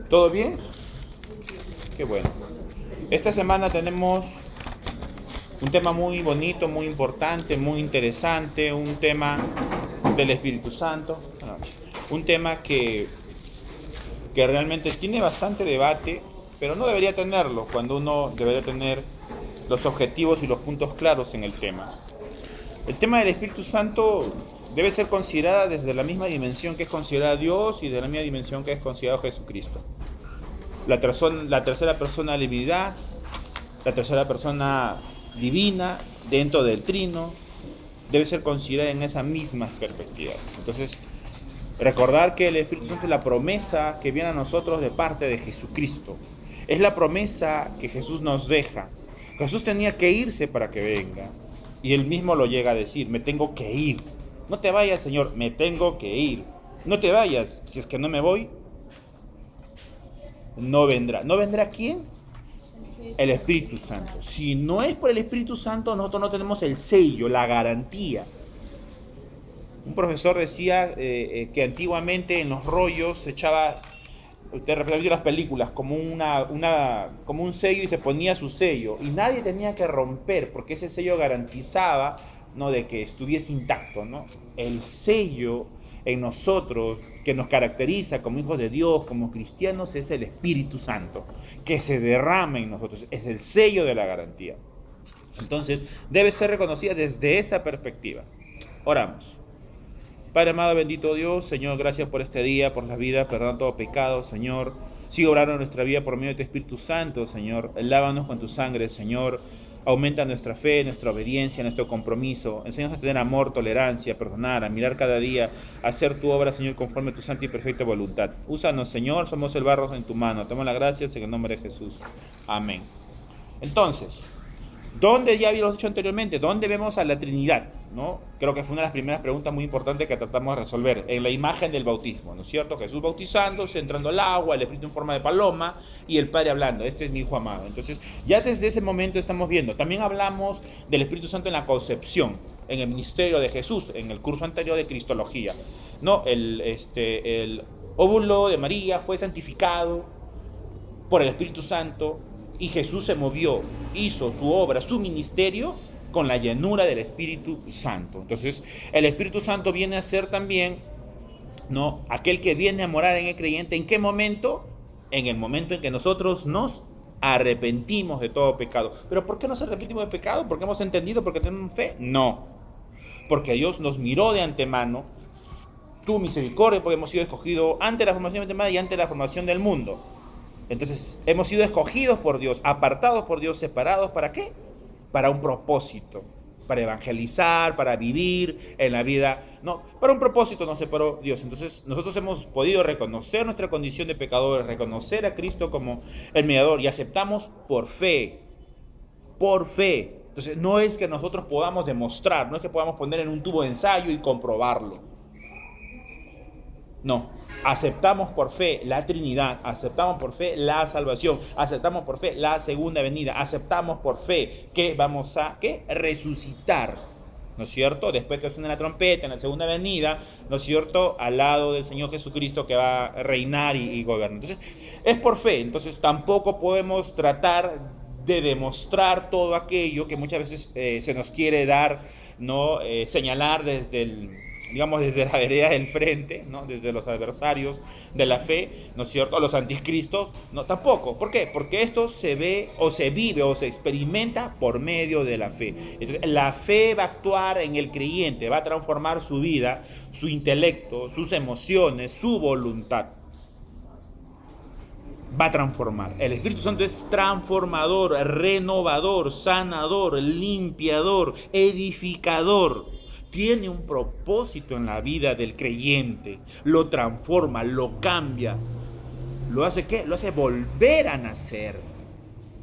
¿Todo bien? Qué bueno. Esta semana tenemos un tema muy bonito, muy importante, muy interesante, un tema del Espíritu Santo, un tema que realmente tiene bastante debate, pero no debería tenerlo cuando uno debería tener los objetivos y los puntos claros en el tema. El tema del Espíritu Santo debe ser considerada desde la misma dimensión que es considerada Dios y de la misma dimensión que es considerado Jesucristo. La tercera persona de la divinidad, la tercera persona divina dentro del trino, debe ser considerada en esa misma perspectiva. Entonces, recordar que el Espíritu Santo es la promesa que viene a nosotros de parte de Jesucristo. Es la promesa que Jesús nos deja. Jesús tenía que irse para que venga. Y él mismo lo llega a decir, me tengo que ir. No te vayas, Señor, me tengo que ir. No te vayas, si es que no me voy, no vendrá. ¿No vendrá quién? El Espíritu Santo. Si no es por el Espíritu Santo, nosotros no tenemos el sello, la garantía. Un profesor decía que antiguamente en los rollos se echaba, usted repitió las películas, como como un sello y se ponía su sello. Y nadie tenía que romper, porque ese sello garantizaba, ¿no?, de que estuviese intacto, ¿no? El sello en nosotros que nos caracteriza como hijos de Dios, como cristianos, es el Espíritu Santo, que se derrama en nosotros, es el sello de la garantía. Entonces, debe ser reconocida desde esa perspectiva. Oramos. Padre amado, bendito Dios, Señor, gracias por este día, por la vida, perdón todo pecado, Señor. Sigue obrando en nuestra vida por medio de tu Espíritu Santo, Señor. Lávanos con tu sangre, Señor. Aumenta nuestra fe, nuestra obediencia, nuestro compromiso. Enséñanos a tener amor, tolerancia, a perdonar, a mirar cada día, a hacer tu obra, Señor, conforme a tu santa y perfecta voluntad. Úsanos, Señor, somos el barro en tu mano. Toma las gracias en el nombre de Jesús. Amén. Entonces, ¿dónde ya habíamos dicho anteriormente? ¿Dónde vemos a la Trinidad? ¿No? Creo que fue una de las primeras preguntas muy importantes que tratamos de resolver. En la imagen del bautismo, ¿no es cierto? Jesús bautizándose, entrando al agua, el Espíritu en forma de paloma y el Padre hablando. Este es mi Hijo amado. Entonces, ya desde ese momento estamos viendo. También hablamos del Espíritu Santo en la concepción, en el ministerio de Jesús, en el curso anterior de Cristología. ¿No? El óvulo de María fue santificado por el Espíritu Santo y Jesús se movió, hizo su obra, su ministerio con la llenura del Espíritu Santo. Entonces, el Espíritu Santo viene a ser también, ¿no?, aquel que viene a morar en el creyente. ¿En qué momento? En el momento en que nosotros nos arrepentimos de todo pecado. ¿Pero por qué nos arrepentimos de pecado? ¿Porque hemos entendido? ¿Porque tenemos fe? No. Porque Dios nos miró de antemano, tu misericordia, porque hemos sido escogidos antes de la formación de antemano y antes de la formación del mundo. Entonces, hemos sido escogidos por Dios, apartados por Dios, separados. ¿Para qué? Para un propósito, para evangelizar, para vivir en la vida. No, para un propósito nos separó Dios. Entonces, nosotros hemos podido reconocer nuestra condición de pecadores, reconocer a Cristo como el mediador y aceptamos por fe. Por fe. Entonces, no es que nosotros podamos demostrar, no es que podamos poner en un tubo de ensayo y comprobarlo. No, aceptamos por fe la Trinidad, aceptamos por fe la salvación, aceptamos por fe la segunda venida, aceptamos por fe que vamos a resucitar, ¿no es cierto? Después que suene la trompeta en la segunda venida, ¿no es cierto?, al lado del Señor Jesucristo que va a reinar y gobernar. Entonces, es por fe. Entonces, tampoco podemos tratar de demostrar todo aquello que muchas veces se nos quiere dar, ¿no? Señalar desde digamos, desde la vereda del frente, ¿no?, desde los adversarios de la fe, ¿no es cierto?, los anticristos, no, tampoco. ¿Por qué? Porque esto se ve o se vive o se experimenta por medio de la fe. Entonces, la fe va a actuar en el creyente, va a transformar su vida, su intelecto, sus emociones, su voluntad. Va a transformar. El Espíritu Santo es transformador, renovador, sanador, limpiador, edificador. Tiene un propósito en la vida del creyente. Lo transforma, lo cambia. ¿Lo hace qué? Lo hace volver a nacer.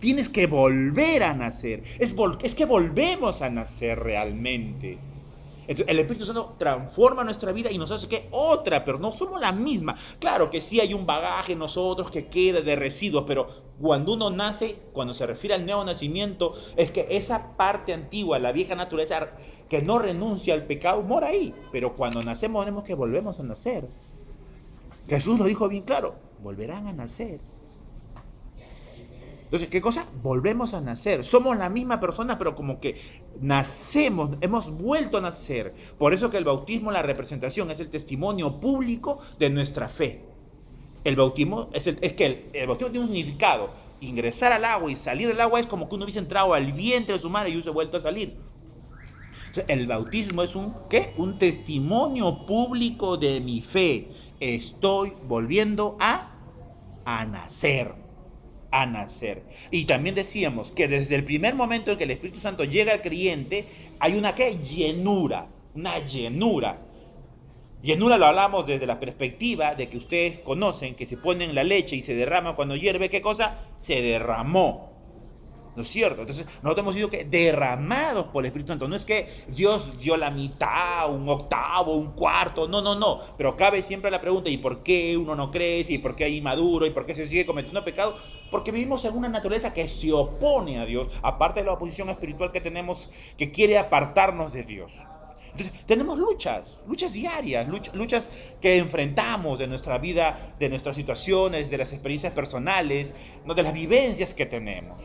Tienes que volver a nacer. Es que volvemos a nacer realmente. Entonces, el Espíritu Santo transforma nuestra vida y nos hace que otra, pero no somos la misma. Claro que sí hay un bagaje en nosotros que queda de residuos, pero cuando uno nace, cuando se refiere al nuevo nacimiento, es que esa parte antigua, la vieja naturaleza que no renuncia al pecado, mora ahí. Pero cuando nacemos, tenemos que volvemos a nacer. Jesús lo dijo bien claro. volverán a nacer. Entonces, ¿qué cosa? Volvemos a nacer. Somos la misma persona, pero como que nacemos, hemos vuelto a nacer. Por eso que el bautismo, la representación, es el testimonio público de nuestra fe. El bautismo es que el bautismo tiene un significado. Ingresar al agua y salir del agua es como que uno hubiese entrado al vientre de su madre y hubiese vuelto a salir. Entonces, el bautismo es ¿qué? Un testimonio público de mi fe. Estoy volviendo a nacer. A nacer. Y también decíamos que desde el primer momento en que el Espíritu Santo llega al creyente, hay una ¿qué? Llenura. Una llenura. Llenura lo hablamos desde la perspectiva de que ustedes conocen que se pone en la leche y se derrama cuando hierve, ¿qué cosa? Se derramó. ¿No es cierto? Entonces, nosotros hemos sido derramados por el Espíritu Santo. No es que Dios dio la mitad, un octavo, un cuarto. No, no, no. Pero cabe siempre la pregunta, ¿y por qué uno no crece? ¿Y por qué hay inmaduro? ¿Y por qué se sigue cometiendo pecado? Porque vivimos en una naturaleza que se opone a Dios, aparte de la oposición espiritual que tenemos, que quiere apartarnos de Dios. Entonces, tenemos luchas diarias, luchas que enfrentamos de nuestra vida, de nuestras situaciones, de las experiencias personales, ¿no? De las vivencias que tenemos.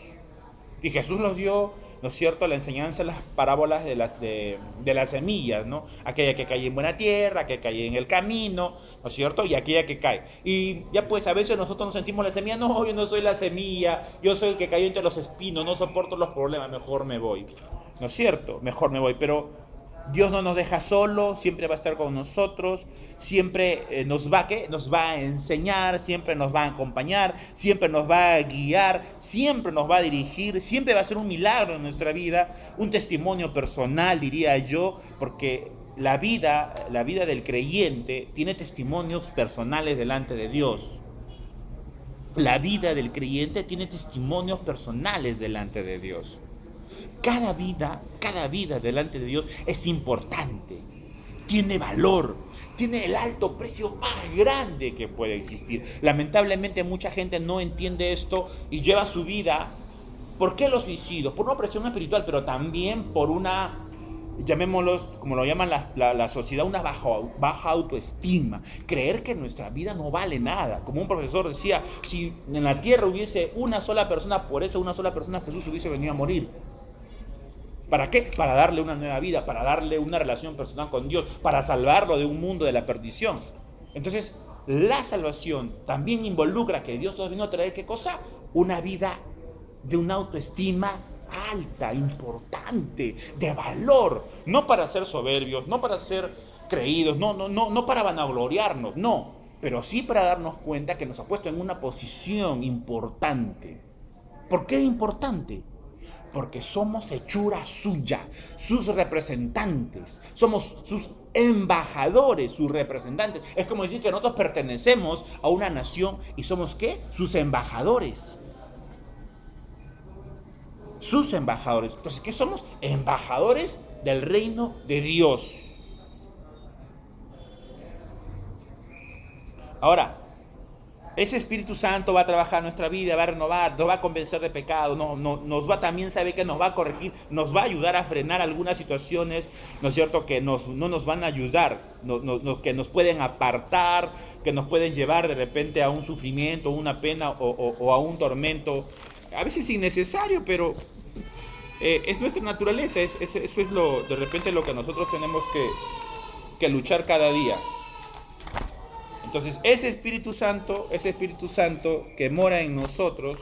Y Jesús nos dio, ¿no es cierto?, la enseñanza en las parábolas de las semillas, ¿no? Aquella que cae en buena tierra, que cae en el camino, ¿no es cierto?, y aquella que cae. Y ya pues a veces nosotros nos sentimos la semilla, no, yo no soy la semilla, yo soy el que cayó entre los espinos, no soporto los problemas, mejor me voy. ¿No es cierto? Mejor me voy, pero Dios no nos deja solo, siempre va a estar con nosotros, siempre nos va a enseñar, siempre nos va a acompañar, siempre nos va a guiar, siempre nos va a dirigir, siempre va a ser un milagro en nuestra vida, un testimonio personal, diría yo, porque la vida del creyente tiene testimonios personales delante de Dios. La vida del creyente tiene testimonios personales delante de Dios. Cada vida delante de Dios es importante, tiene valor, tiene el alto precio más grande que puede existir. Lamentablemente mucha gente no entiende esto y lleva su vida. ¿Por qué los suicidios? Por una presión espiritual, pero también por una, llamémoslos, como lo llaman la sociedad, una baja autoestima. Creer que nuestra vida no vale nada. Como un profesor decía, si en la tierra hubiese una sola persona, por esa una sola persona Jesús hubiese venido a morir. ¿Para qué? Para darle una nueva vida, para darle una relación personal con Dios, para salvarlo de un mundo de la perdición. Entonces, la salvación también involucra que Dios nos vino a traer, ¿qué cosa? Una vida de una autoestima alta, importante, de valor. No para ser soberbios, no para ser creídos, no para vanagloriarnos, no. Pero sí para darnos cuenta que nos ha puesto en una posición importante. ¿Por qué importante? Porque somos hechura suya, sus representantes, somos sus embajadores, sus representantes. Es como decir que nosotros pertenecemos a una nación y somos ¿qué? Sus embajadores. Sus embajadores. Entonces, ¿qué somos? Embajadores del reino de Dios. Ahora, ese Espíritu Santo va a trabajar en nuestra vida, va a renovar, nos va a convencer de pecado, nos va también, sabe que nos va a corregir, nos va a ayudar a frenar algunas situaciones, ¿no es cierto?, que no nos van a ayudar, que nos pueden apartar, que nos pueden llevar de repente a un sufrimiento, una pena o a un tormento, a veces innecesario, pero es nuestra naturaleza, eso es de repente lo que nosotros tenemos que luchar cada día. Entonces, ese Espíritu Santo que mora en nosotros,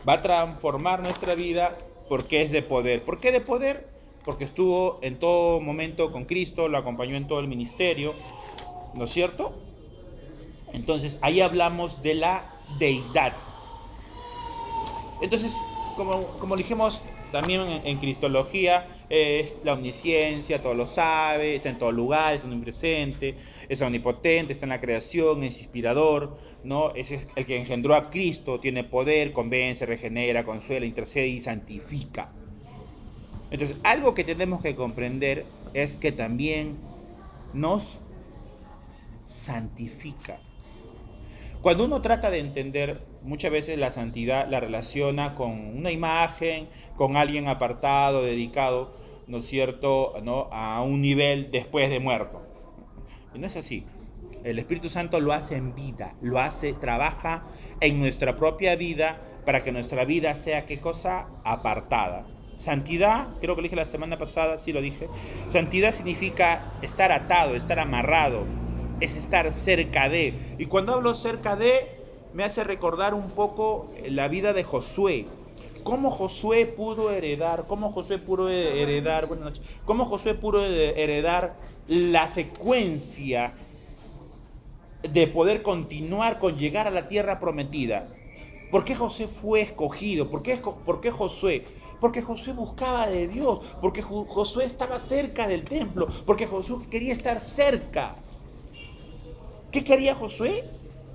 va a transformar nuestra vida porque es de poder. ¿Por qué de poder? Porque estuvo en todo momento con Cristo, lo acompañó en todo el ministerio, ¿no es cierto? Entonces, ahí hablamos de la deidad. Entonces, como dijimos también en Cristología, es la omnisciencia, todo lo sabe, está en todo lugar, es omnipresente, es omnipotente, está en la creación, es inspirador, ¿no? Es el que engendró a Cristo, tiene poder, convence, regenera, consuela, intercede y santifica. Entonces, algo que tenemos que comprender es que también nos santifica. Cuando uno trata de entender, muchas veces la santidad la relaciona con una imagen, con alguien apartado, dedicado, ¿no es cierto?, ¿no?, a un nivel después de muerto. Y no es así. El Espíritu Santo lo hace en vida, trabaja en nuestra propia vida para que nuestra vida sea, ¿qué cosa? Apartada. Santidad, creo que lo dije la semana pasada, sí lo dije. Santidad significa estar atado, estar amarrado, es estar cerca de. Y cuando hablo cerca de, me hace recordar un poco la vida de Josué. Cómo Josué pudo heredar, buenas noches, cómo Josué pudo heredar la secuencia de poder continuar con llegar a la tierra prometida. ¿Por qué José fue escogido? ¿Por qué Josué? Porque Josué buscaba de Dios, porque Josué estaba cerca del templo, porque Josué quería estar cerca. ¿Qué quería Josué?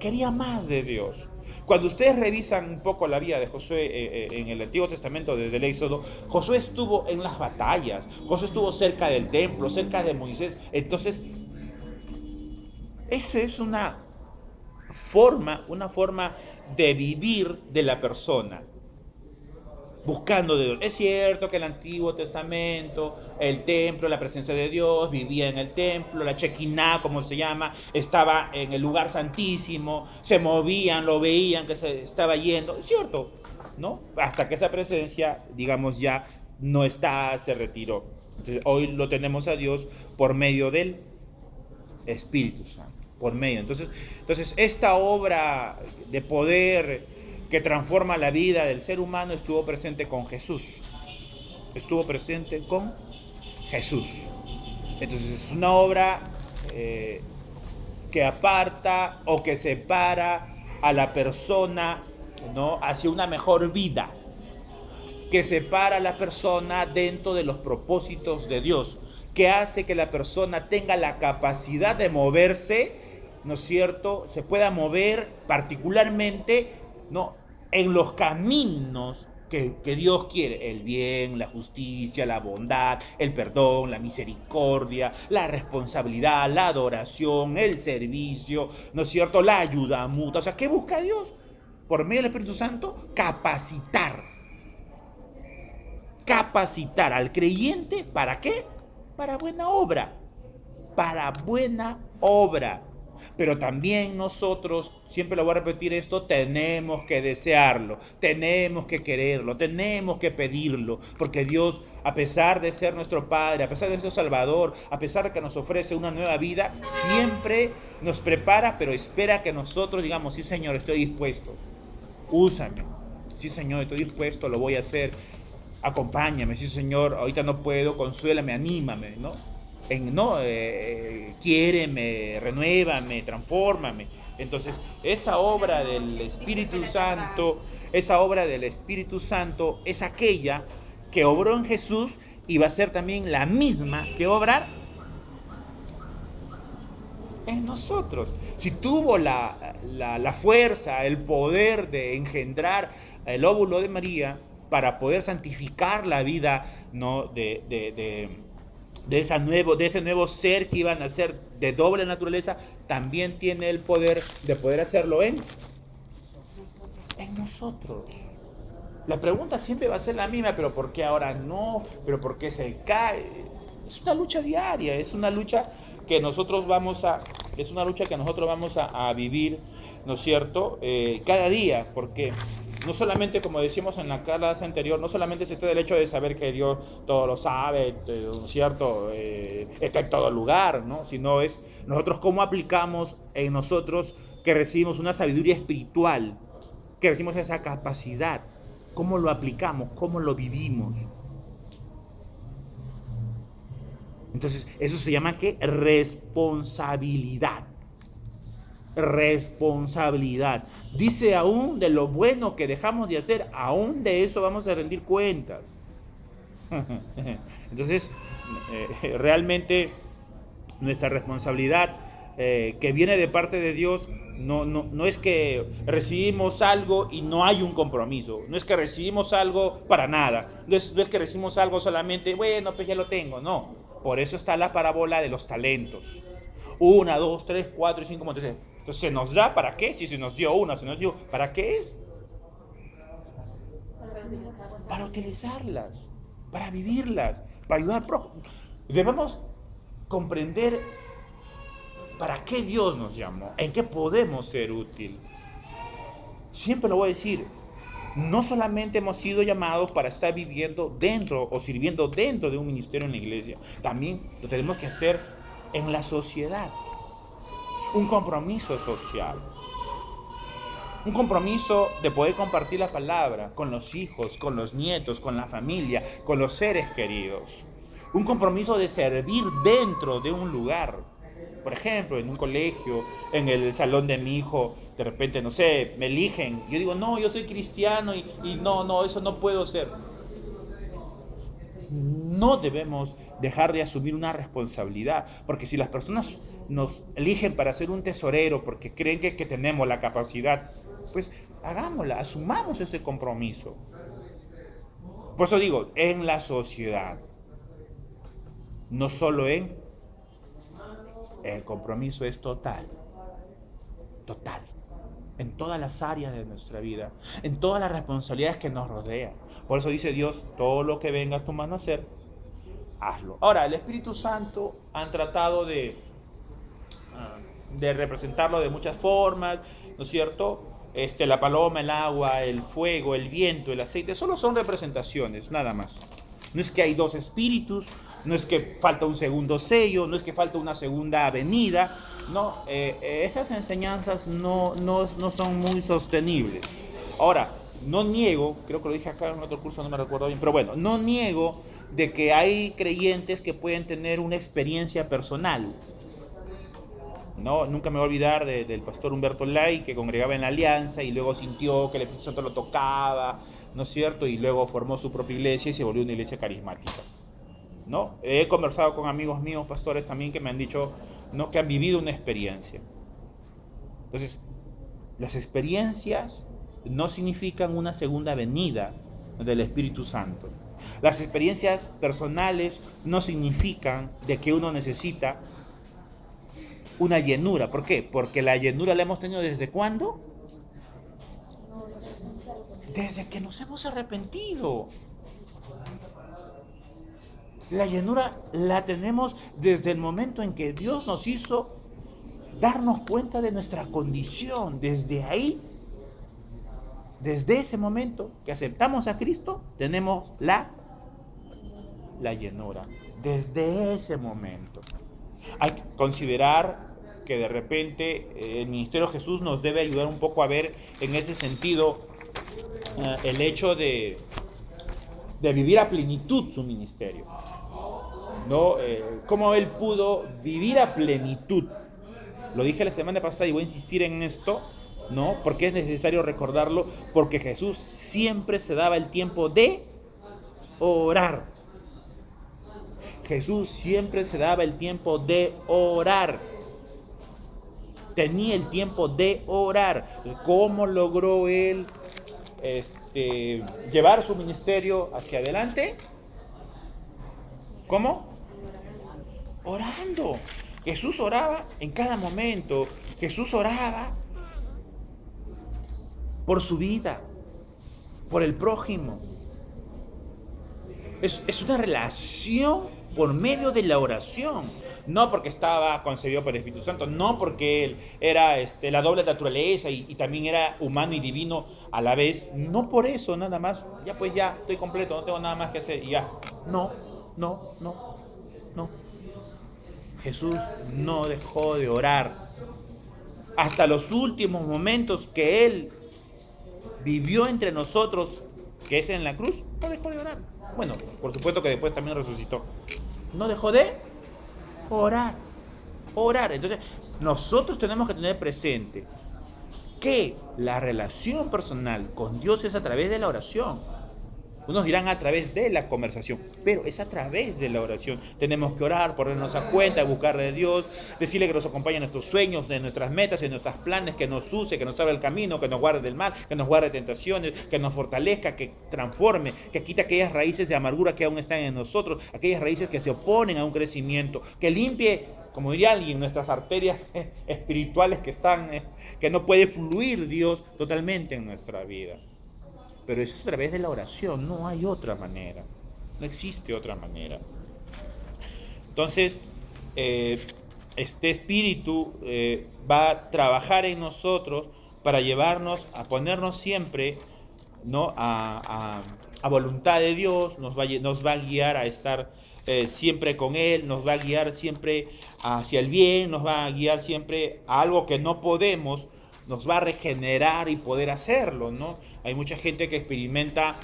Quería más de Dios. Cuando ustedes revisan un poco la vida de Josué en el Antiguo Testamento, desde el Éxodo, Josué estuvo en las batallas, Josué estuvo cerca del templo, cerca de Moisés. Entonces, esa es una forma de vivir de la persona, buscando de Dios. Es cierto que el Antiguo Testamento, el templo, la presencia de Dios, vivía en el templo, la Shekinah, como se llama, estaba en el lugar santísimo, se movían, lo veían que se estaba yendo, es cierto, ¿no? Hasta que esa presencia, digamos, ya no está, se retiró. Entonces, hoy lo tenemos a Dios por medio del Espíritu Santo, por medio. Entonces esta obra de poder que transforma la vida del ser humano estuvo presente con Jesús. Estuvo presente con Jesús. Entonces es una obra que aparta o que separa a la persona, ¿no?, hacia una mejor vida, que separa a la persona dentro de los propósitos de Dios, que hace que la persona tenga la capacidad de moverse, ¿no es cierto?, se pueda mover particularmente, ¿no?, en los caminos que Dios quiere: el bien, la justicia, la bondad, el perdón, la misericordia, la responsabilidad, la adoración, el servicio, ¿no es cierto?, la ayuda mutua. O sea, ¿qué busca Dios? Por medio del Espíritu Santo, capacitar al creyente. ¿Para qué? Para buena obra. Para buena obra. Pero también nosotros, siempre lo voy a repetir esto, tenemos que desearlo, tenemos que quererlo, tenemos que pedirlo, porque Dios, a pesar de ser nuestro Padre, a pesar de ser nuestro Salvador, a pesar de que nos ofrece una nueva vida, siempre nos prepara, pero espera que nosotros digamos: sí, Señor, estoy dispuesto, úsame, sí, Señor, estoy dispuesto, lo voy a hacer, acompáñame, sí, Señor, ahorita no puedo, consuélame, anímame, ¿no? Quiéreme, renuévame, transfórmame. Entonces, esa obra del Espíritu Santo es aquella que obró en Jesús y va a ser también la misma que obrar en nosotros. Si tuvo la fuerza, el poder de engendrar el óvulo de María para poder santificar la vida, ¿no?, de ese nuevo ser que iba a nacer de doble naturaleza, también tiene el poder de poder hacerlo en nosotros. La pregunta siempre va a ser la misma: ¿pero por qué ahora no? ¿Pero por qué se cae? Es una lucha diaria, es una lucha que nosotros vamos a vivir, ¿no es cierto?, cada día, porque no solamente, como decíamos en la clase anterior, no solamente se trata del hecho de saber que Dios todo lo sabe, ¿no es cierto?, está en todo lugar, ¿no?, sino es nosotros cómo aplicamos en nosotros que recibimos una sabiduría espiritual, que recibimos esa capacidad, cómo lo aplicamos, cómo lo vivimos. Entonces, eso se llama ¿qué? Responsabilidad. Dice: aún de lo bueno que dejamos de hacer, aún de eso vamos a rendir cuentas. Entonces, realmente nuestra responsabilidad, que viene de parte de Dios, no es que recibimos algo y no hay un compromiso, no es que recibimos algo para nada, no es que recibimos algo solamente, bueno, pues ya lo tengo, no. Por eso está la parábola de los talentos: 1, 2, 3, 4 y 5. Entonces, ¿se nos da para qué? Si se nos dio una, se nos dio, ¿para qué es? Para utilizarlas, para vivirlas, para ayudar al prójimo. Debemos comprender ¿Para qué Dios nos llamó? ¿En qué podemos ser útil? Siempre lo voy a decir, no solamente hemos sido llamados para estar viviendo dentro o sirviendo dentro de un ministerio en la iglesia, también lo tenemos que hacer en la sociedad. Un compromiso social. Un compromiso de poder compartir la palabra con los hijos, con los nietos, con la familia, con los seres queridos. Un compromiso de servir dentro de un lugar. Por ejemplo, en un colegio, en el salón de mi hijo, de repente, no sé, me eligen. Yo digo, no, yo soy cristiano y no, eso no puedo ser. No debemos dejar de asumir una responsabilidad, porque si las personas nos eligen para ser un tesorero porque creen que tenemos la capacidad, pues hagámosla, asumamos ese compromiso. Por eso digo, en la sociedad, no solo el compromiso es total, total, en todas las áreas de nuestra vida, en todas las responsabilidades que nos rodean. Por eso dice Dios, todo lo que venga a tu mano a hacer, hazlo. Ahora, el Espíritu Santo han tratado de representarlo de muchas formas, ¿no es cierto? La paloma, el agua, el fuego, el viento, el aceite, solo son representaciones, nada más. No es que hay dos espíritus, no es que falta un segundo sello, no es que falta una segunda venida, no, esas enseñanzas no son muy sostenibles. Ahora, no niego, creo que lo dije acá en otro curso, no me recuerdo bien, pero bueno, no niego de que hay creyentes que pueden tener una experiencia personal. No, nunca me voy a olvidar del pastor Humberto Lai, que congregaba en la Alianza y luego sintió que el Espíritu Santo lo tocaba, ¿no es cierto? Y luego formó su propia iglesia y se volvió una iglesia carismática, ¿no? He conversado con amigos míos, pastores también, que me han dicho, ¿no?, que han vivido una experiencia. Entonces, las experiencias no significan una segunda venida del Espíritu Santo. Las experiencias personales no significan de que uno necesita una llenura. ¿Por qué? Porque la llenura la hemos tenido ¿desde cuándo? Desde que nos hemos arrepentido. La llenura la tenemos desde el momento en que Dios nos hizo darnos cuenta de nuestra condición. Desde ahí, desde ese momento que aceptamos a Cristo, tenemos la llenura. Desde ese momento. Hay que considerar que de repente el ministerio de Jesús nos debe ayudar un poco a ver en ese sentido el hecho de vivir a plenitud su ministerio, ¿no? Cómo él pudo vivir a plenitud. Lo dije la semana pasada y voy a insistir en esto, ¿no? Porque es necesario recordarlo, porque Jesús siempre se daba el tiempo de orar. Jesús siempre se daba el tiempo de orar. Tenía el tiempo de orar. ¿Cómo logró él llevar su ministerio hacia adelante? ¿Cómo? Orando. Jesús oraba en cada momento. Jesús oraba por su vida, por el prójimo. Es una relación por medio de la oración. No porque estaba concebido por el Espíritu Santo, no porque él era la doble naturaleza y también era humano y divino a la vez. No por eso, nada más. Ya pues ya, estoy completo, no tengo nada más que hacer y ya. No. Jesús no dejó de orar. Hasta los últimos momentos que él vivió entre nosotros, que es en la cruz, no dejó de orar. Bueno, por supuesto que después también resucitó. No dejó de orar. Entonces, nosotros tenemos que tener presente que la relación personal con Dios es a través de la oración. Unos dirán a través de la conversación, pero es a través de la oración. Tenemos que orar, ponernos a cuenta, buscar de Dios, decirle que nos acompañe en nuestros sueños, en nuestras metas, en nuestros planes, que nos use, que nos abra el camino, que nos guarde del mal, que nos guarde de tentaciones, que nos fortalezca, que transforme, que quite aquellas raíces de amargura que aún están en nosotros, aquellas raíces que se oponen a un crecimiento, que limpie, como diría alguien, nuestras arterias espirituales que no puede fluir Dios totalmente en nuestra vida. Pero eso es a través de la oración, no hay otra manera, no existe otra manera. Entonces, este espíritu va a trabajar en nosotros para llevarnos a ponernos siempre, ¿no? a voluntad de Dios, nos va a guiar a estar siempre con Él, nos va a guiar siempre hacia el bien, nos va a guiar siempre a algo que no podemos, nos va a regenerar y poder hacerlo, ¿no? Hay mucha gente que experimenta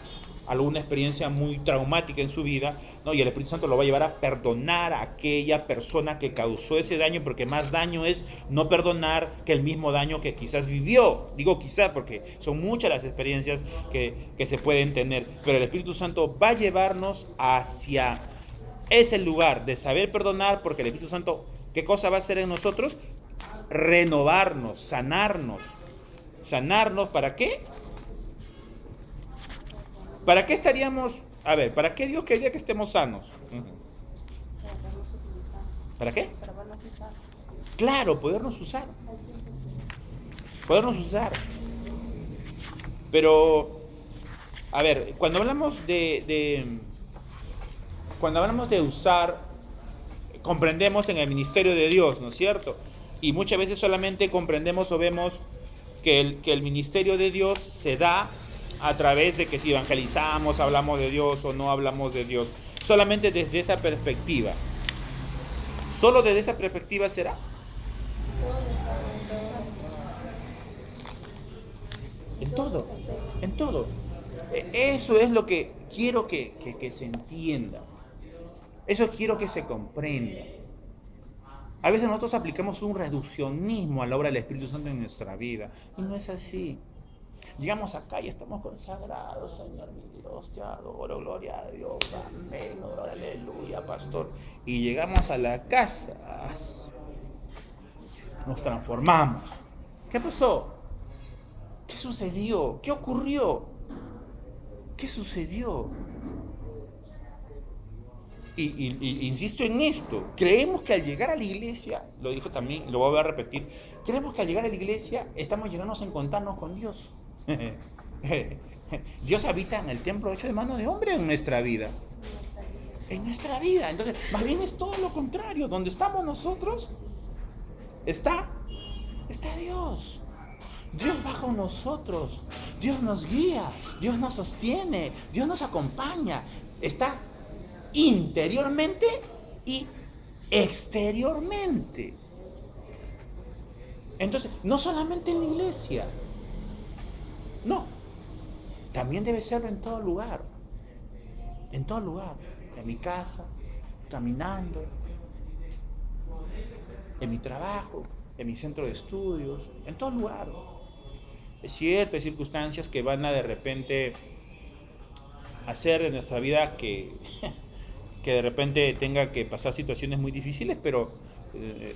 alguna experiencia muy traumática en su vida, ¿no? Y el Espíritu Santo lo va a llevar a perdonar a aquella persona que causó ese daño, porque más daño es no perdonar que el mismo daño que quizás vivió. Digo quizás porque son muchas las experiencias que se pueden tener, pero el Espíritu Santo va a llevarnos hacia ese lugar de saber perdonar, porque el Espíritu Santo, ¿qué cosa va a hacer en nosotros? Renovarnos, sanarnos. ¿Sanarnos para qué? ¿Para qué estaríamos? A ver, ¿para qué Dios quería que estemos sanos? ¿Para qué? Claro, podernos usar. Podernos usar. Pero, a ver, cuando hablamos cuando hablamos de usar, comprendemos en el ministerio de Dios, ¿no es cierto? Y muchas veces solamente comprendemos o vemos que el ministerio de Dios se da a través de que si evangelizamos, hablamos de Dios o no hablamos de Dios. Solamente desde esa perspectiva. Solo desde esa perspectiva será. En todo, en todo. Eso es lo que quiero que se entienda. Eso quiero que se comprenda. A veces nosotros aplicamos un reduccionismo a la obra del Espíritu Santo en nuestra vida. Y no es así. Llegamos acá y estamos consagrados, Señor mi Dios, te adoro, gloria a Dios, amén, aleluya, pastor. Y llegamos a la casa, nos transformamos. ¿Qué pasó? ¿Qué sucedió? ¿Qué ocurrió? ¿Qué sucedió? Y insisto en esto, creemos que al llegar a la iglesia, lo dijo también, lo voy a repetir, creemos que al llegar a la iglesia estamos llegando a encontrarnos con Dios. Dios habita en el templo hecho de mano de hombre en nuestra vida. En nuestra vida. Entonces, más bien es todo lo contrario. Donde estamos nosotros, está Dios. Dios va con nosotros. Dios nos guía. Dios nos sostiene. Dios nos acompaña. Está interiormente y exteriormente. Entonces, no solamente en la iglesia. No. También debe serlo en todo lugar. En todo lugar. En mi casa, caminando, en mi trabajo, en mi centro de estudios, en todo lugar. Es cierto, hay circunstancias que van a de repente hacer de nuestra vida que de repente tenga que pasar situaciones muy difíciles, pero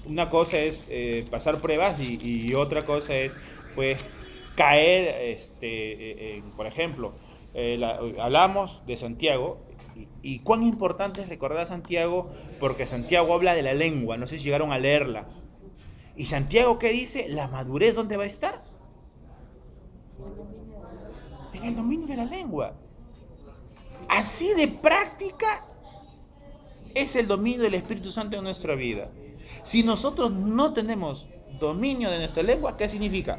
una cosa es pasar pruebas y otra cosa es pues caer, por ejemplo, hablamos de Santiago y cuán importante es recordar a Santiago, porque Santiago habla de la lengua, no sé si llegaron a leerla. ¿Y Santiago qué dice? ¿La madurez dónde va a estar? En el dominio de la lengua. Así de práctica es el dominio del Espíritu Santo en nuestra vida. Si nosotros no tenemos dominio de nuestra lengua, ¿qué significa?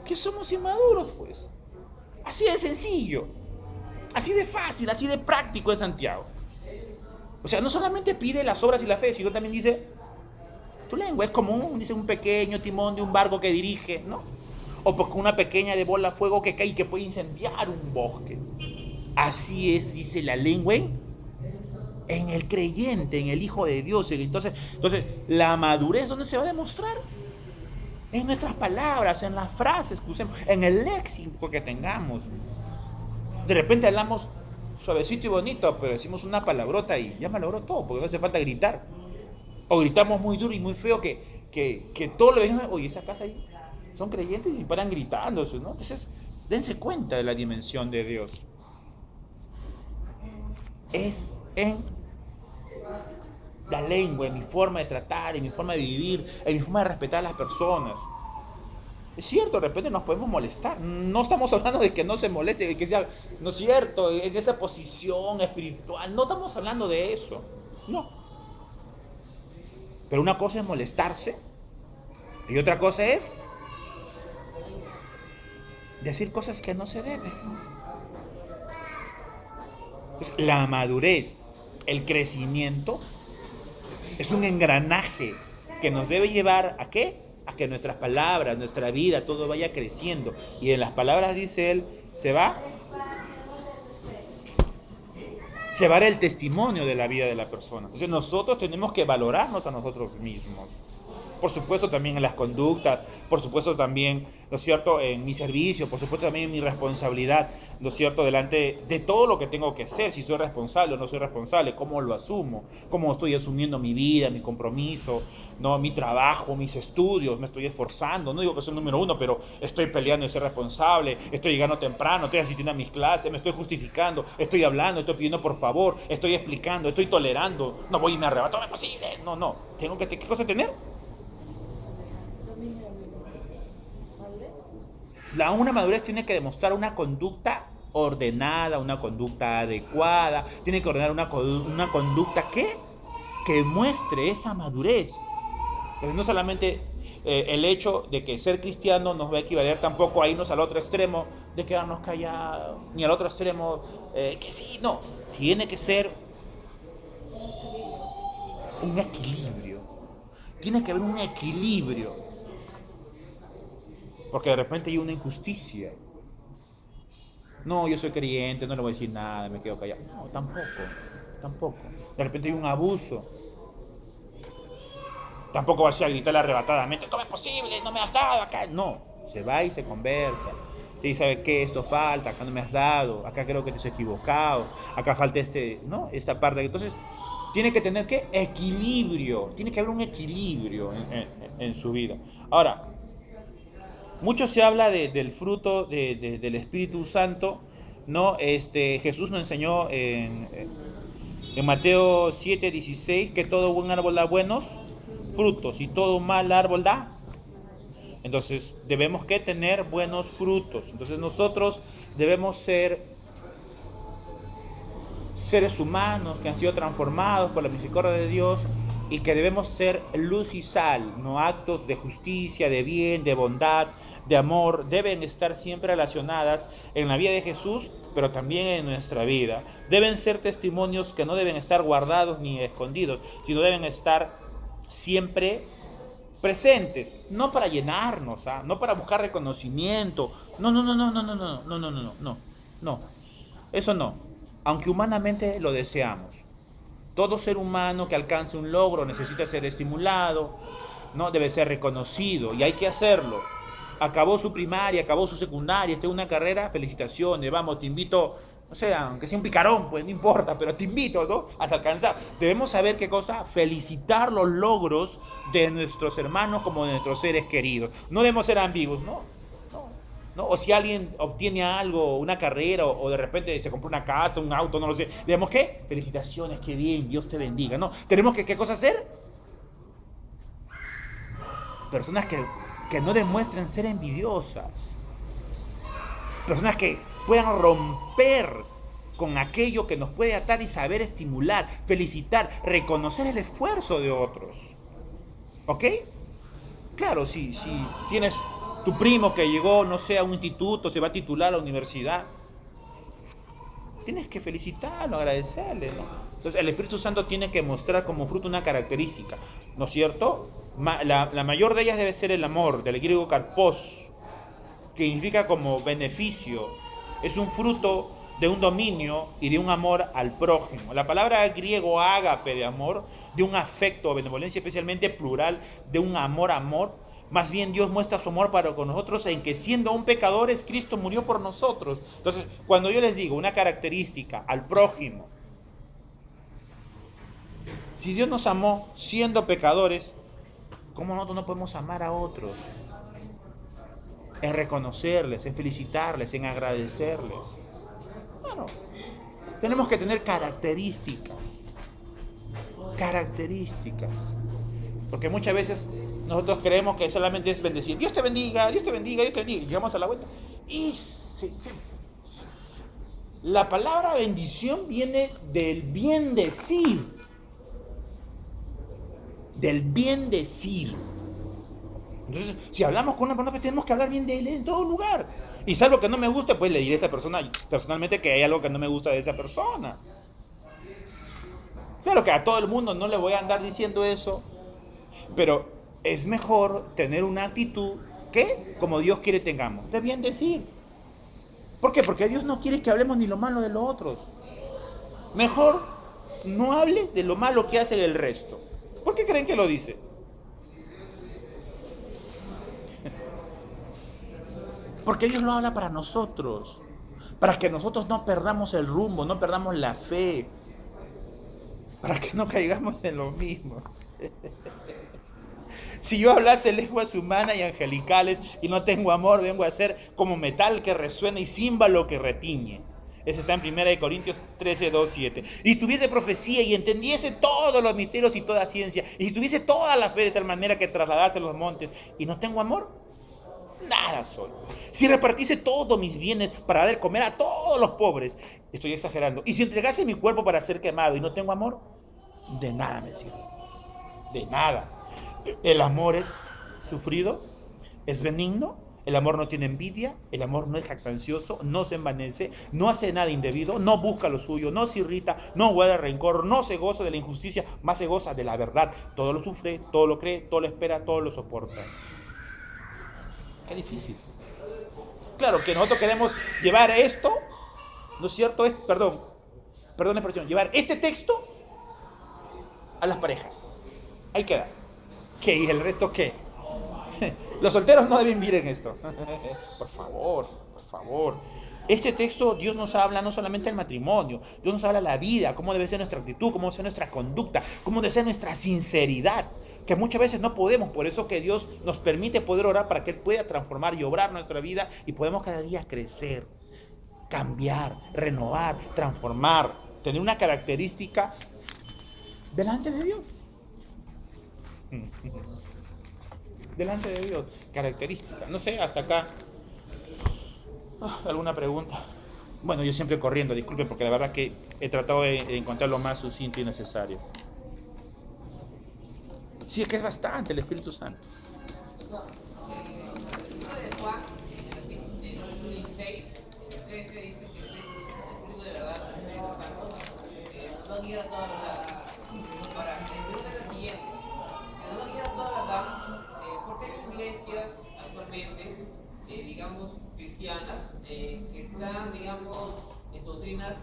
Que somos inmaduros, pues. Así de sencillo, así de fácil, así de práctico es Santiago. O sea, no solamente pide las obras y la fe, sino también dice, tu lengua es como un pequeño timón de un barco que dirige, ¿no? O porque una pequeña de bola de fuego que cae y que puede incendiar un bosque. Así es, dice la lengua en el creyente, en el Hijo de Dios. Entonces, la madurez, ¿dónde se va a demostrar? En nuestras palabras, en las frases que usemos, en el léxico que tengamos. De repente hablamos suavecito y bonito, pero decimos una palabrota y ya malogró todo, porque no hace falta gritar. O gritamos muy duro y muy feo que todo lo ven, oye, esa casa ahí son creyentes y paran gritando, ¿no? Entonces, dense cuenta de la dimensión de Dios. Es en la lengua, en mi forma de tratar, en mi forma de vivir, en mi forma de respetar a las personas. Es cierto, de repente nos podemos molestar. No estamos hablando de que no se moleste, de que sea, no es cierto, en esa posición espiritual. No estamos hablando de eso. No. Pero una cosa es molestarse y otra cosa es decir cosas que no se deben. Entonces, la madurez, el crecimiento, es un engranaje que nos debe llevar ¿a qué? A que nuestras palabras, nuestra vida, todo vaya creciendo. Y en las palabras, dice él, se va a llevar el testimonio de la vida de la persona. Entonces nosotros tenemos que valorarnos a nosotros mismos. Por supuesto también en las conductas, por supuesto también, ¿no es cierto?, en mi servicio, por supuesto también en mi responsabilidad, ¿no es cierto?, delante de todo lo que tengo que hacer, si soy responsable o no soy responsable, cómo lo asumo, cómo estoy asumiendo mi vida, mi compromiso, ¿no?, mi trabajo, mis estudios, me estoy esforzando, no digo que soy el número uno, pero estoy peleando de ser responsable, estoy llegando temprano, estoy asistiendo a mis clases, me estoy justificando, estoy hablando, estoy pidiendo por favor, estoy explicando, estoy tolerando, no voy y me arrebato, no es posible, no, tengo que, ¿qué cosa tener? Una madurez tiene que demostrar una conducta ordenada, una conducta adecuada, tiene que ordenar una conducta que muestre esa madurez. Entonces no solamente el hecho de que ser cristiano nos va a equivaler tampoco a irnos al otro extremo de quedarnos callados, ni al otro extremo que sí, no, tiene que ser un equilibrio, tiene que haber un equilibrio. Porque de repente hay una injusticia. No, yo soy creyente, no le voy a decir nada, me quedo callado. No, tampoco. De repente hay un abuso. Tampoco va a ser a gritar arrebatadamente, ¿cómo es posible? No me has dado acá. No, se va y se conversa. Y sabe qué, esto falta, acá no me has dado, acá creo que te has equivocado, acá falta esta parte. Entonces, tiene que tener ¿qué? Equilibrio. Tiene que haber un equilibrio en su vida. Ahora, mucho se habla del fruto del Espíritu Santo, ¿no? Jesús nos enseñó en Mateo 7:16 que todo buen árbol da buenos frutos y todo mal árbol da. Entonces debemos que tener buenos frutos. Entonces nosotros debemos ser seres humanos que han sido transformados por la misericordia de Dios y que debemos ser luz y sal, no actos de justicia, de bien, de bondad, de amor, deben estar siempre relacionadas en la vida de Jesús, pero también en nuestra vida. Deben ser testimonios que no deben estar guardados ni escondidos, sino deben estar siempre presentes, no para llenarnos, no para buscar reconocimiento, no, eso no, aunque humanamente lo deseamos. Todo ser humano que alcance un logro necesita ser estimulado, ¿no? Debe ser reconocido y hay que hacerlo. Acabó su primaria, acabó su secundaria, está en una carrera, felicitaciones, vamos, te invito, no sé, aunque sea un picarón, pues no importa, pero te invito, ¿no? A alcanzar. Debemos saber qué cosa, felicitar los logros de nuestros hermanos como de nuestros seres queridos. No debemos ser ambiguos, ¿no? O si alguien obtiene algo, una carrera, o de repente se compró una casa, un auto, no lo sé. Debemos ¿qué? Felicitaciones, qué bien, Dios te bendiga, ¿no? Tenemos que, ¿qué cosa hacer? Personas que no demuestren ser envidiosas. Personas que puedan romper con aquello que nos puede atar y saber estimular, felicitar, reconocer el esfuerzo de otros. ¿Ok? Claro, si tienes tu primo que llegó, no sé, a un instituto, se va a titular a la universidad, tienes que felicitarlo, agradecerle, ¿no? Entonces el Espíritu Santo tiene que mostrar como fruto una característica, ¿no es cierto? La mayor de ellas debe ser el amor, del griego karpos, que significa como beneficio, es un fruto de un dominio y de un amor al prójimo. La palabra griego ágape de amor, de un afecto o benevolencia especialmente plural, de un amor, más bien Dios muestra su amor para con nosotros en que siendo aún pecadores, Cristo murió por nosotros. Entonces, cuando yo les digo una característica al prójimo, si Dios nos amó siendo pecadores, ¿cómo nosotros no podemos amar a otros? En reconocerles, en felicitarles, en agradecerles. Bueno, tenemos que tener características. Porque muchas veces nosotros creemos que solamente es bendecir. Dios te bendiga, Dios te bendiga, Dios te bendiga. Y llegamos a la vuelta. La palabra bendición viene del bien decir. del bien decir. Entonces, si hablamos con una persona, pues tenemos que hablar bien de él en todo lugar. Y si algo que no me gusta, pues le diré a esa persona personalmente que hay algo que no me gusta de esa persona. Claro que a todo el mundo no le voy a andar diciendo eso, pero es mejor tener una actitud que, como Dios quiere tengamos, de bien decir. ¿Por qué? Porque Dios no quiere que hablemos ni lo malo de los otros. Mejor no hable de lo malo que hace el resto. ¿Por qué creen que lo dice? Porque Dios lo habla para nosotros. Para que nosotros no perdamos el rumbo, no perdamos la fe. Para que no caigamos en lo mismo. Si yo hablase lenguas humanas y angelicales y no tengo amor, vengo a ser como metal que resuena y címbalo que retiñe. Eso está en 1 Corintios 13, 2, 7. Y si tuviese profecía y entendiese todos los misterios y toda ciencia, y si tuviese toda la fe de tal manera que trasladase los montes, y no tengo amor, nada soy. Si repartiese todos mis bienes para dar comer a todos los pobres, estoy exagerando, y si entregase mi cuerpo para ser quemado y no tengo amor, de nada me sirve. De nada. El amor es sufrido, es benigno, el amor no tiene envidia, el amor no es jactancioso, no se envanece, no hace nada indebido, no busca lo suyo, no se irrita, no guarda rencor, no se goza de la injusticia, más se goza de la verdad. Todo lo sufre, todo lo cree, todo lo espera, todo lo soporta. Qué difícil. Claro que nosotros queremos llevar esto, ¿no es cierto? Perdón la expresión, llevar este texto a las parejas. Ahí queda. ¿Qué? ¿Y el resto qué? Los solteros no deben vivir en esto. Por favor, por favor. Este texto Dios nos habla no solamente del matrimonio, Dios nos habla de la vida, cómo debe ser nuestra actitud, cómo debe ser nuestra conducta, cómo debe ser nuestra sinceridad, que muchas veces no podemos, por eso que Dios nos permite poder orar para que Él pueda transformar y obrar nuestra vida y podemos cada día crecer, cambiar, renovar, transformar, tener una característica delante de Dios. Delante de Dios, característica. No sé, hasta acá. ¿Alguna pregunta? Bueno, yo siempre corriendo, disculpen, porque la verdad que he tratado de encontrar lo más sucinto y necesario. Sí, es que es bastante el Espíritu Santo. De Juan, en el capítulo 16, 13, dice que el Espíritu de verdad, el Espíritu Santo, nos va a guiar a toda verdad. Ahora, la pregunta es la siguiente: nos va a guiar a toda verdad, ¿por qué hay iglesias actualmente, digamos, cristianas, que están, digamos, en doctrinas,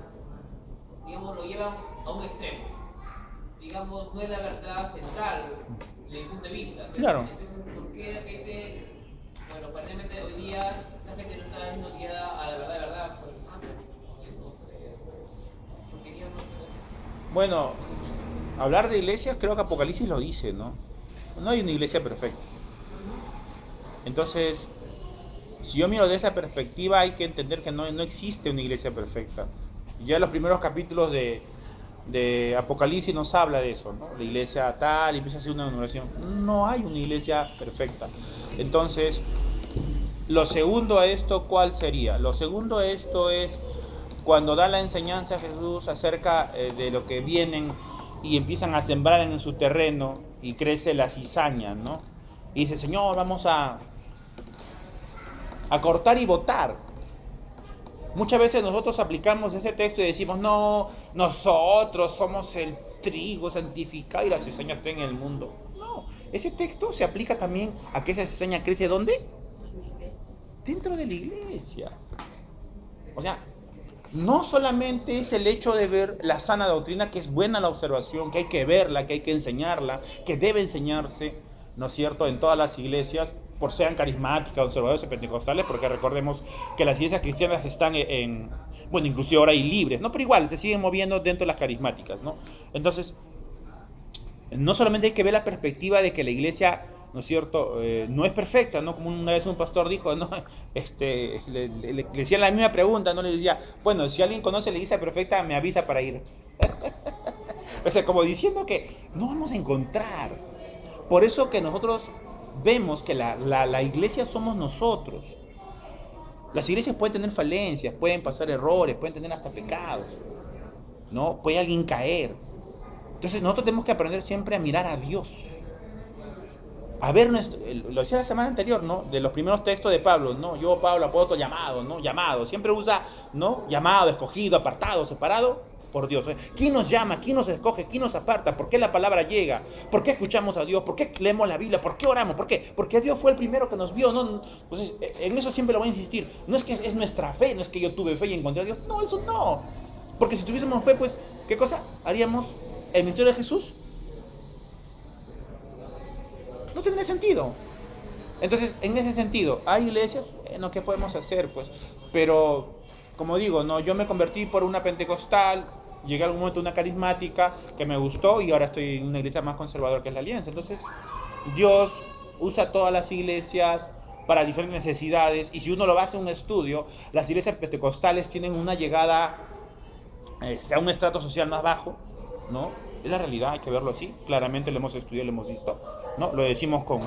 digamos, lo llevan a un extremo? Digamos, no es la verdad central desde mi punto de vista. Claro. Entonces, ¿por qué bueno, aparentemente hoy día la gente no está siendo guiada a la verdad, por el santo? Entonces, ¿por qué Dios no? Bueno, hablar de iglesias, creo que Apocalipsis lo dice, ¿no? No hay una iglesia perfecta. Entonces, si yo miro de esa perspectiva, hay que entender que no existe una iglesia perfecta. Ya en los primeros capítulos de Apocalipsis nos habla de eso, ¿no? La iglesia tal, y empieza a hacer una oración. No hay una iglesia perfecta. Entonces, lo segundo a esto, ¿cuál sería? Lo segundo a esto es cuando da la enseñanza a Jesús acerca de lo que vienen y empiezan a sembrar en su terreno y crece la cizaña, ¿no? Y dice, Señor, vamos a cortar y botar. Muchas veces nosotros aplicamos ese texto y decimos, no, nosotros somos el trigo santificado y la cizaña está en el mundo. No, ese texto se aplica también a que esa cizaña crece ¿dónde? Dentro de la iglesia. O sea, no solamente es el hecho de ver la sana doctrina, que es buena la observación, que hay que verla, que hay que enseñarla, que debe enseñarse, ¿no es cierto?, en todas las iglesias, por sean carismáticas, conservadores o pentecostales, porque recordemos que las iglesias cristianas están bueno, inclusive ahora hay libres, ¿no? Pero igual, se siguen moviendo dentro de las carismáticas, ¿no? Entonces, no solamente hay que ver la perspectiva de que la iglesia, ¿no es cierto?, no es perfecta, ¿no? Como una vez un pastor dijo, ¿no? Le decía la misma pregunta, ¿no? Le decía, bueno, si alguien conoce la iglesia perfecta, me avisa para ir. O sea, como diciendo que no vamos a encontrar. Por eso que nosotros vemos que la iglesia somos nosotros. Las iglesias pueden tener falencias, pueden pasar errores, pueden tener hasta pecados, ¿no? Puede alguien caer. Entonces nosotros tenemos que aprender siempre a mirar a Dios. a ver, lo decía la semana anterior, ¿no? De los primeros textos de Pablo, ¿no? Yo, Pablo, apóstol, llamado, ¿no? Llamado. Siempre usa, ¿no? Llamado, escogido, apartado, separado por Dios. ¿Quién nos llama? ¿Quién nos escoge? ¿Quién nos aparta? ¿Por qué la palabra llega? ¿Por qué escuchamos a Dios? ¿Por qué leemos la Biblia? ¿Por qué oramos? ¿Por qué? Porque Dios fue el primero que nos vio, ¿no? Entonces, en eso siempre lo voy a insistir. No es que es nuestra fe, no es que yo tuve fe y encontré a Dios. No, eso no. Porque si tuviésemos fe, pues, ¿qué cosa? ¿Haríamos el misterio de Jesús? No tendría sentido. Entonces, en ese sentido, ¿hay iglesias? Bueno, ¿qué podemos hacer? Pues, pero, como digo, no, yo me convertí por una pentecostal, llegué a algún momento a una carismática que me gustó y ahora estoy en una iglesia más conservadora que es la Alianza. Entonces, Dios usa todas las iglesias para diferentes necesidades y si uno lo va a hacer un estudio, las iglesias pentecostales tienen una llegada a un estrato social más bajo, ¿no? Es la realidad, hay que verlo así. Claramente lo hemos estudiado, lo hemos visto, ¿no? Lo decimos con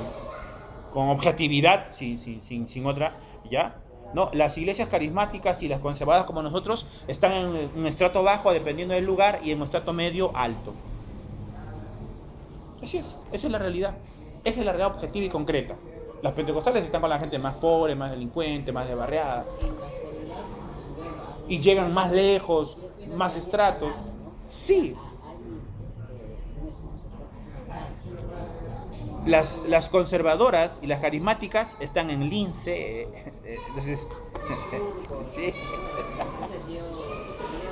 objetividad, sin otra, ¿ya? No, las iglesias carismáticas y las conservadas como nosotros están en un estrato bajo dependiendo del lugar y en un estrato medio alto. Así es, esa es la realidad. Esa es la realidad objetiva y concreta. Las pentecostales están con la gente más pobre, más delincuente, más desbarriada. Y llegan más lejos, más estratos. Sí. Las conservadoras y las carismáticas están en lince. Entonces, sí.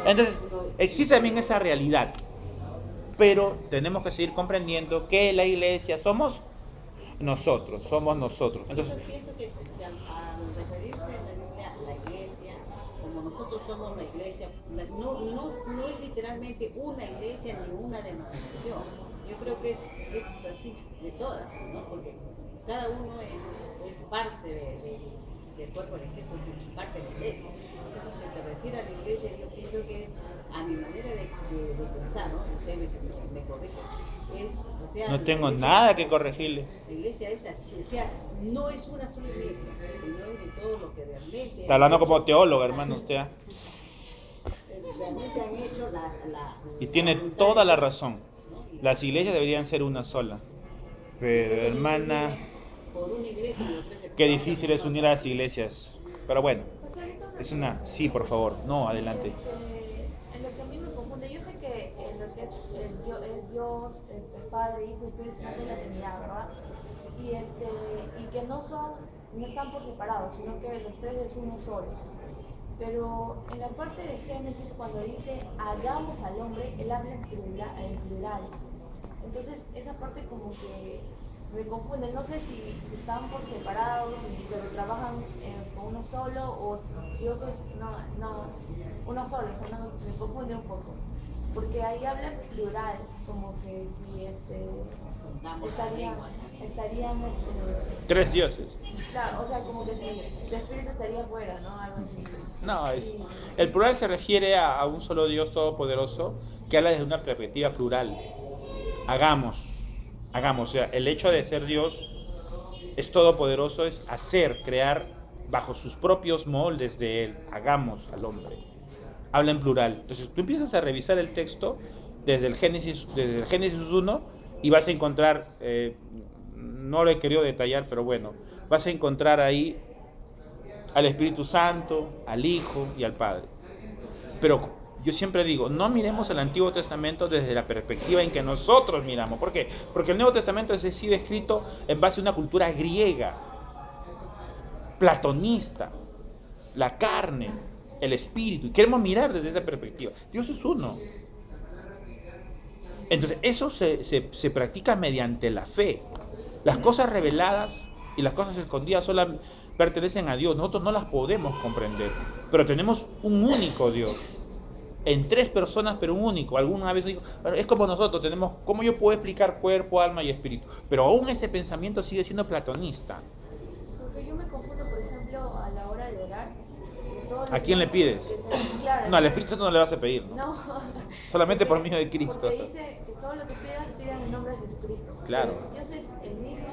Entonces, existe también esa realidad. Pero tenemos que seguir comprendiendo que la iglesia somos nosotros. Entonces, yo pienso que al referirse a la Biblia, la iglesia, como nosotros somos la iglesia, no es literalmente una iglesia ni una denominación. Yo creo que es así de todas, ¿no? Porque cada uno es parte del cuerpo de Cristo, es parte de la iglesia. Entonces, si se refiere a la iglesia, yo pienso que a mi manera de pensar, ¿no? Usted me corrige. O sea, no tengo nada que corregirle. La iglesia es así, o sea, no es una sola iglesia, sino es de todo lo que realmente. Está hablando como teólogo, hermano, usted. Realmente han hecho y tiene toda la razón. Las iglesias deberían ser una sola. Pero, hermana, por una iglesia, qué difícil es unir a las iglesias. Pero bueno, es una... Sí, por favor, no, adelante. En lo que a mí me confunde, yo sé que en lo que es Dios, el Padre, Hijo y Espíritu Santo es la Trinidad, ¿verdad? Y que no están por separado, sino que los tres es uno solo. Pero en la parte de Génesis, cuando dice hagamos al hombre, él habla en plural. Entonces, esa parte como que me confunde. No sé si están por separados, pero trabajan con uno solo, o Dios es uno solo. O sea, me confunde un poco. Porque ahí habla en plural, como que si estarían tres dioses. Claro, o sea, como que si su espíritu estaría afuera, ¿no? Algo así. No, el plural se refiere a un solo Dios todopoderoso que habla desde una perspectiva plural. Hagamos, o sea, el hecho de ser Dios es todopoderoso, es hacer, crear bajo sus propios moldes de Él. Hagamos al hombre. Habla en plural. Entonces tú empiezas a revisar el texto desde el Génesis 1 y vas a encontrar, no lo he querido detallar, pero bueno, vas a encontrar ahí al Espíritu Santo, al Hijo y al Padre. Pero yo siempre digo, no miremos el Antiguo Testamento desde la perspectiva en que nosotros miramos. ¿Por qué? Porque el Nuevo Testamento ha sido escrito en base a una cultura griega, platonista, la carne, el espíritu. Y queremos mirar desde esa perspectiva. Dios es uno. Entonces, eso se practica mediante la fe. Las cosas reveladas y las cosas escondidas solo pertenecen a Dios. Nosotros no las podemos comprender. Pero tenemos un único Dios. En tres personas, pero un único. Alguna vez digo, es como nosotros tenemos, ¿cómo yo puedo explicar cuerpo, alma y espíritu? Pero aún ese pensamiento sigue siendo platonista. Porque yo me confundo, por ejemplo, a la hora de orar. ¿A quién le pides? Claro, no, al Espíritu Santo no le vas a pedir, ¿no? No. Solamente por medio de Cristo. Porque dice que todo lo que pidan en nombre de Jesucristo. Claro. Pero si Dios es el mismo,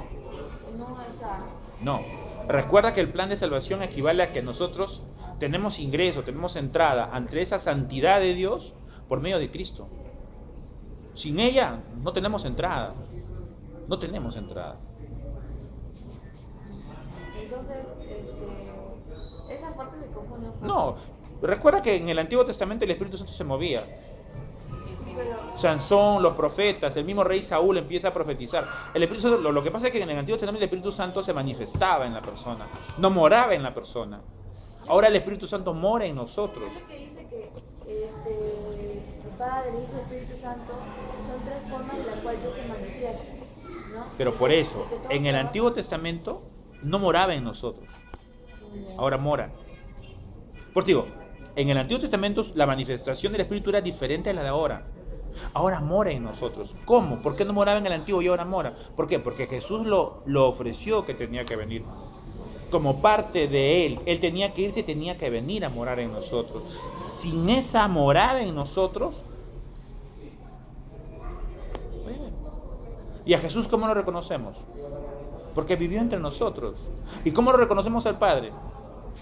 no es a... No. Recuerda que el plan de salvación equivale a que nosotros tenemos ingreso, tenemos entrada ante esa santidad de Dios por medio de Cristo. Sin ella no tenemos entrada. No tenemos entrada. Entonces, esa parte me confunde un poco. No, recuerda que en el Antiguo Testamento el Espíritu Santo se movía. Pero, Sansón, los profetas, el mismo rey Saúl empieza a profetizar. El Espíritu Santo, lo que pasa es que en el Antiguo Testamento el Espíritu Santo se manifestaba en la persona, no moraba en la persona. Ahora el Espíritu Santo mora en nosotros. eso que dice que el Padre, el Hijo y el Espíritu Santo son tres formas de las cuales Dios se manifiesta, ¿no? Pero por eso, Y que todo en el trabaja- Antiguo Testamento no moraba en nosotros, ahora mora. Por eso digo, en el Antiguo Testamento la manifestación del Espíritu era diferente a la de ahora. Ahora mora en nosotros. ¿Cómo? ¿Por qué no moraba en el Antiguo y ahora mora? ¿Por qué? Porque Jesús lo ofreció que tenía que venir. Como parte de Él. Él tenía que irse y tenía que venir a morar en nosotros. Sin esa morada en nosotros, ¿y a Jesús cómo lo reconocemos? Porque vivió entre nosotros. ¿Y cómo lo reconocemos al Padre?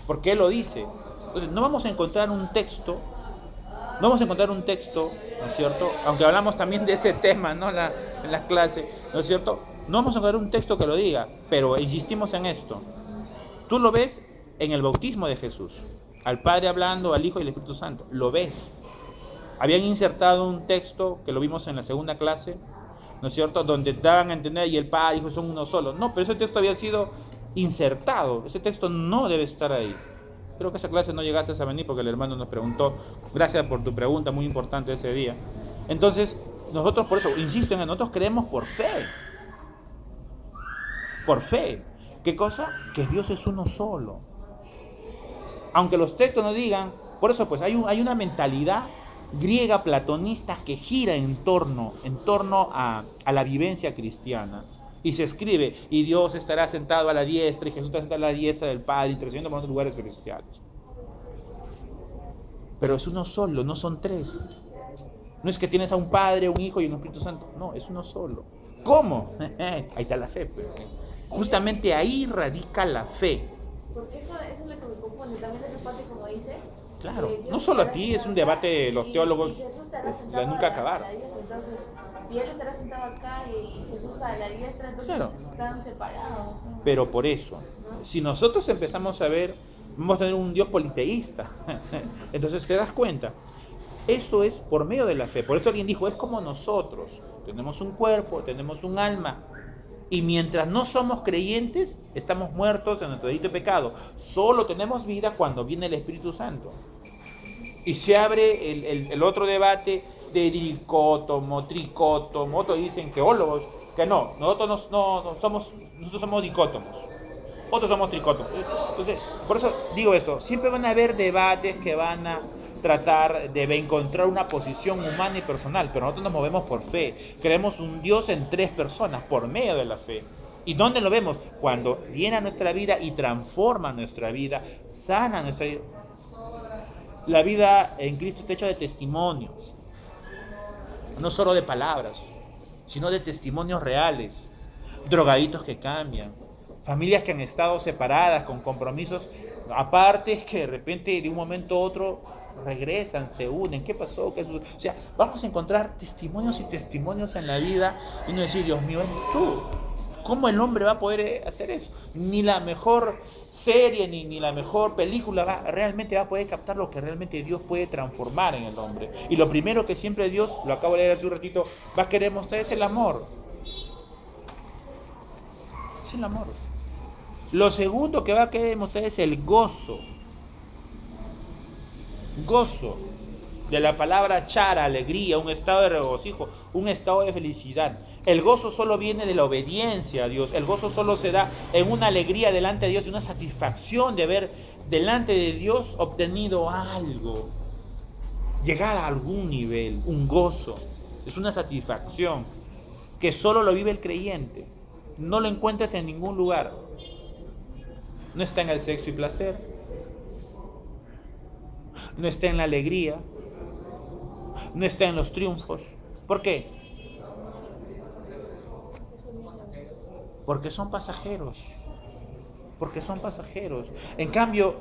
Porque Él lo dice. Entonces, no vamos a encontrar un texto, ¿no es cierto? Aunque hablamos también de ese tema, ¿no? En las clases, ¿no es cierto? No vamos a encontrar un texto que lo diga, pero insistimos en esto. Tú lo ves en el bautismo de Jesús, al Padre hablando, al Hijo y al Espíritu Santo. Lo ves. Habían insertado un texto que lo vimos en la segunda clase, ¿no es cierto? Donde daban a entender y el Padre y el Hijo son uno solo. No, pero ese texto había sido insertado. Ese texto no debe estar ahí. Creo que esa clase no llegaste a venir porque el hermano nos preguntó. Gracias por tu pregunta, muy importante ese día. Entonces, nosotros por eso, insisto en que nosotros creemos por fe. Por fe. ¿Qué cosa? Que Dios es uno solo. Aunque los textos no digan, por eso pues hay una mentalidad griega platonista que gira en torno a la vivencia cristiana. Y se escribe, y Dios estará sentado a la diestra, y Jesús estará sentado a la diestra del Padre, intercediendo por los lugares celestiales. Pero es uno solo, no son tres. No es que tienes a un Padre, un Hijo y un Espíritu Santo. No, es uno solo. ¿Cómo? Ahí está la fe. Pues. Justamente ahí radica la fe. Porque eso es lo que me confunde. También esa parte, como dice. Claro, que Dios no solo a estará ti, es un sentado debate de acá los y teólogos Jesús estará de sentado nunca a acabar. la diestra. Entonces, si Él estará sentado acá y Jesús a la diestra, entonces Claro. están separados, ¿no? Pero por eso, si nosotros empezamos a ver, vamos a tener un Dios politeísta. Entonces te das cuenta, eso es por medio de la fe. Por eso alguien dijo, es como nosotros, tenemos un cuerpo, tenemos un alma, y mientras no somos creyentes, estamos muertos en nuestro delito y pecado. Solo tenemos vida cuando viene el Espíritu Santo. Y se abre el otro debate de dicótomo, tricótomo. Otros dicen teólogos que no, nosotros somos dicótomos. Otros somos tricótomos. Entonces, por eso digo esto, siempre van a haber debates que van a tratar de encontrar una posición humana y personal, pero nosotros nos movemos por fe. Creemos un Dios en tres personas por medio de la fe. ¿Y dónde lo vemos? Cuando viene a nuestra vida y transforma nuestra vida, sana nuestra vida. La vida en Cristo está hecha de testimonios, no solo de palabras, sino de testimonios reales. Drogaditos que cambian, familias que han estado separadas con compromisos aparte, que de repente de un momento a otro regresan, se unen. ¿Qué pasó? ¿Qué sucedió? O sea, vamos a encontrar testimonios y testimonios en la vida y no decir, Dios mío, eres tú. ¿Cómo el hombre va a poder hacer eso? Ni la mejor serie, ni la mejor película realmente va a poder captar lo que realmente Dios puede transformar en el hombre. Y lo primero que siempre Dios, lo acabo de leer hace un ratito, va a querer mostrar es el amor. Es el amor. Lo segundo que va a querer mostrar es el gozo. Gozo. De la palabra chara, alegría, un estado de regocijo, un estado de felicidad. El gozo solo viene de la obediencia a Dios. El gozo solo se da en una alegría delante de Dios y una satisfacción de haber delante de Dios obtenido algo. Llegar a algún nivel, un gozo. Es una satisfacción que solo lo vive el creyente. No lo encuentras en ningún lugar. No está en el sexo y placer. No está en la alegría. No está en los triunfos. ¿Por qué? Porque son pasajeros. Porque son pasajeros. En cambio,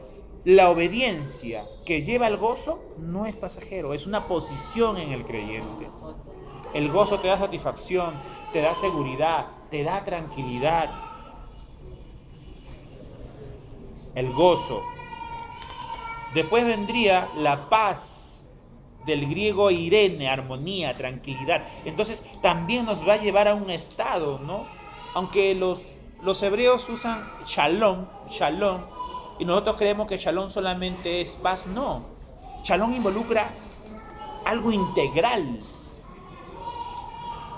la obediencia que lleva al gozo no es pasajero, es una posición en el creyente. El gozo te da satisfacción, te da seguridad, te da tranquilidad. el gozo. Después vendría la paz, del griego irene, armonía, tranquilidad. Entonces también nos va a llevar a un estado, ¿no? Aunque los hebreos usan shalom, y nosotros creemos que shalom solamente es paz, no. Shalom involucra algo integral.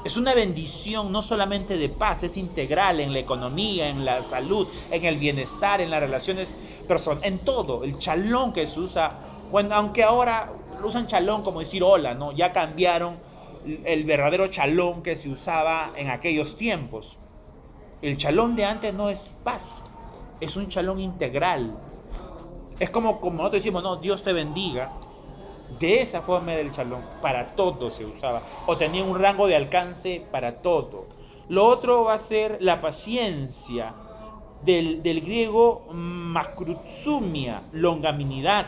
Es una bendición no solamente de paz, es integral en la economía, en la salud, en el bienestar, en las relaciones personales, en todo. El shalom que se usa, bueno, aunque ahora lo usan shalom como decir hola, ¿no? Ya cambiaron el verdadero shalom que se usaba en aquellos tiempos. El shalom de antes no es paz, es un shalom integral. Es como nosotros decimos, no, Dios te bendiga. De esa forma era el shalom, para todo se usaba, o tenía un rango de alcance para todo. Lo otro va a ser la paciencia, del griego makrutsumia, longanimidad,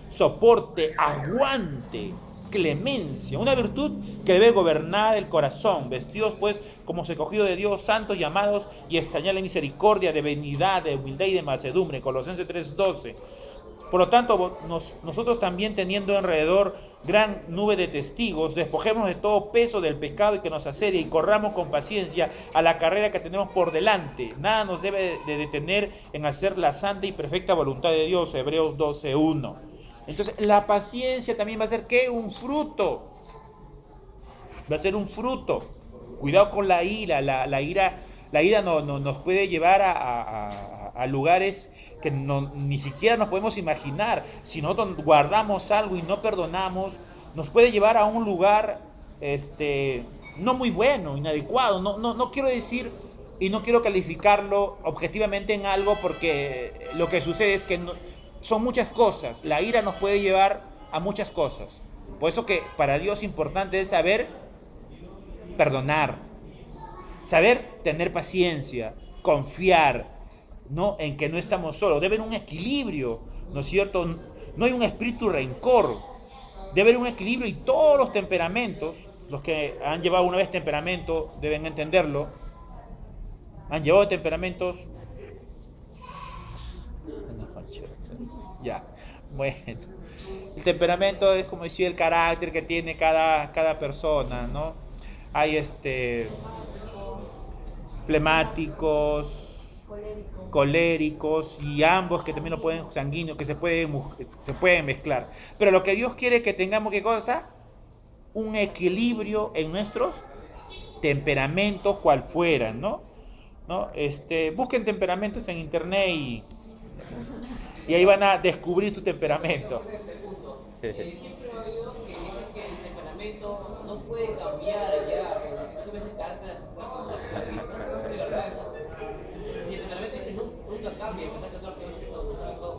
soporte, aguante, clemencia, una virtud que debe gobernar el corazón, vestidos pues como escogidos de Dios, santos llamados y extrañar la misericordia, de benignidad, de humildad y de mansedumbre, Colosenses 3:12. Por lo tanto, nosotros también teniendo alrededor gran nube de testigos, despojemos de todo peso del pecado y que nos asedia y corramos con paciencia a la carrera que tenemos por delante. Nada nos debe de detener en hacer la santa y perfecta voluntad de Dios, Hebreos 12:1. Entonces, la paciencia también va a ser ¿qué? Un fruto. Va a ser un fruto. Cuidado con la ira. La ira nos puede llevar a lugares que ni siquiera nos podemos imaginar. Si nosotros guardamos algo y no perdonamos, nos puede llevar a un lugar no muy bueno, inadecuado. No quiero decir y no quiero calificarlo objetivamente en algo, porque lo que sucede es que son muchas cosas. La ira nos puede llevar a muchas cosas. Por eso que para Dios importante es saber perdonar, saber tener paciencia, confiar, ¿no? En que no estamos solos. Debe haber un equilibrio, ¿no es cierto? No hay un espíritu rencor. Debe haber un equilibrio, y todos los temperamentos, los que han llevado una vez temperamento deben entenderlo. Han llevado temperamentos. Ya, bueno. El temperamento es como decir el carácter que tiene cada persona, ¿no? Hay flemáticos, coléricos, y ambos que también lo pueden, sanguíneos, que se pueden mezclar. Pero lo que Dios quiere es que tengamos, ¿qué cosa? Un equilibrio en nuestros temperamentos, cual fueran, ¿no? Busquen temperamentos en internet y ahí van a descubrir su temperamento. Siempre he oído que dicen que el temperamento no puede cambiar ya, tú ves el carácter de la verdad. Y el temperamento dice nunca cambia, pensás que todo lo que ves con su corazón,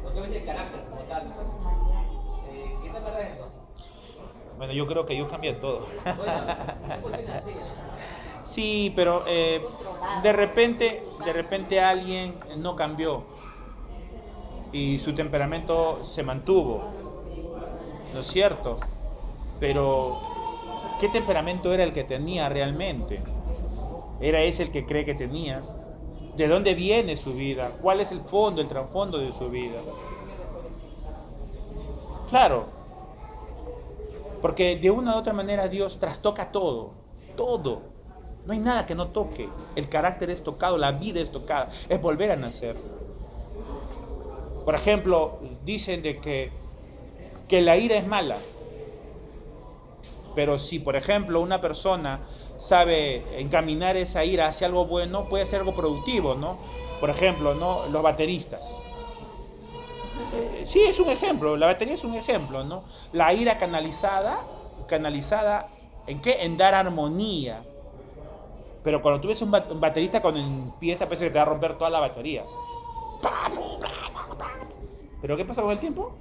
porque ves el carácter como tal. ¿Qué tal verdad esto? Bueno, yo creo que Dios cambia todo. Bueno, no funciona así, ¿no? Sí, pero de repente alguien no cambió y su temperamento se mantuvo, ¿no es cierto? Pero ¿qué temperamento era el que tenía realmente? ¿Era ese el que cree que tenía? ¿De dónde viene su vida? ¿Cuál es el fondo, el trasfondo de su vida? Claro, porque de una u otra manera Dios trastoca todo. No hay nada que no toque. El carácter es tocado, la vida es tocada, es volver a nacer. Por ejemplo, dicen de que la ira es mala. Pero si, por ejemplo, una persona sabe encaminar esa ira hacia algo bueno, puede ser algo productivo, ¿no? Por ejemplo, ¿no? Los bateristas. Sí, es un ejemplo, la batería es un ejemplo, ¿no? La ira canalizada, ¿en qué? En dar armonía. Pero cuando tú ves un baterista, cuando empieza, parece que te va a romper toda la batería. ¿Pero qué pasa con el tiempo?